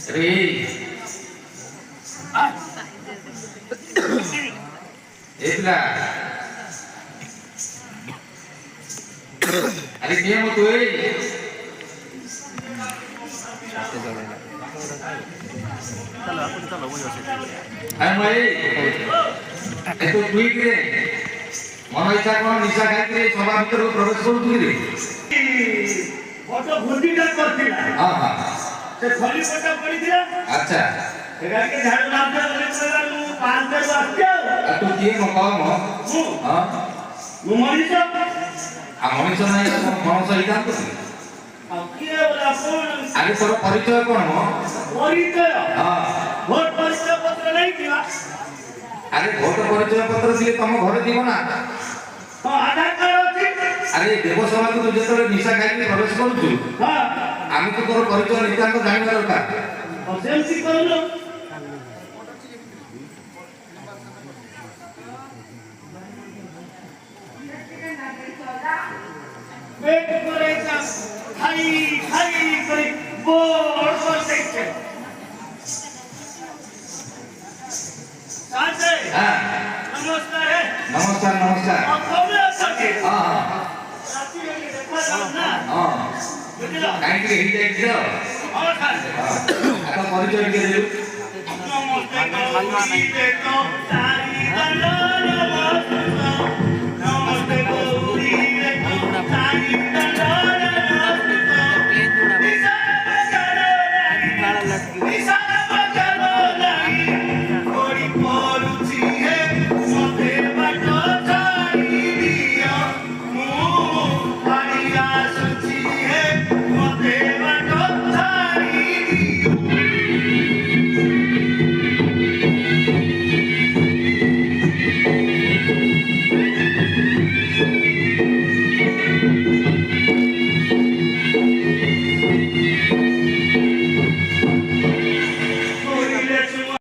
रे एला अरे के मत होय चलो आपण चलो वही असे अरे भाई ए तो ट्वीट रे मन इच्छा कोन निशा खाई रे सभा भीतर प्रवेश करू रे फोटो भूतिटा करथिला हां हां से खली फोटो पडिथिला अच्छा एगा के झाड़ू लागे बोले मु 5 दिन आस्ते तू के मकाम हां मु मनीष आ मनीष नाही मनीष इदान तो अब के बोला कोन आगे तोर परिचय कोन हो परिचय हां भोट परिचय पत्र नहीं दिला अरे भोट परिचय पत्र दिले तम घरे दिबो ना हां आधार कार्ड अछि अरे देवसभा को तू जेतरे निशा खाई प्रवेश करू हां आमी तो तोर परिचय नितांत जानिबार दरकार और सेमसी करलो वेट करेगा खाई खाई करे बोर्ड पर देखते साथे हां नमस्कार है नमस्कार नमस्कार आप कौन है सके हां हां राती में देखा ना हां बुझला काई के हिट एक्ट और खान आता परिचय के देऊ नमस्ते को देखो तारी दलाल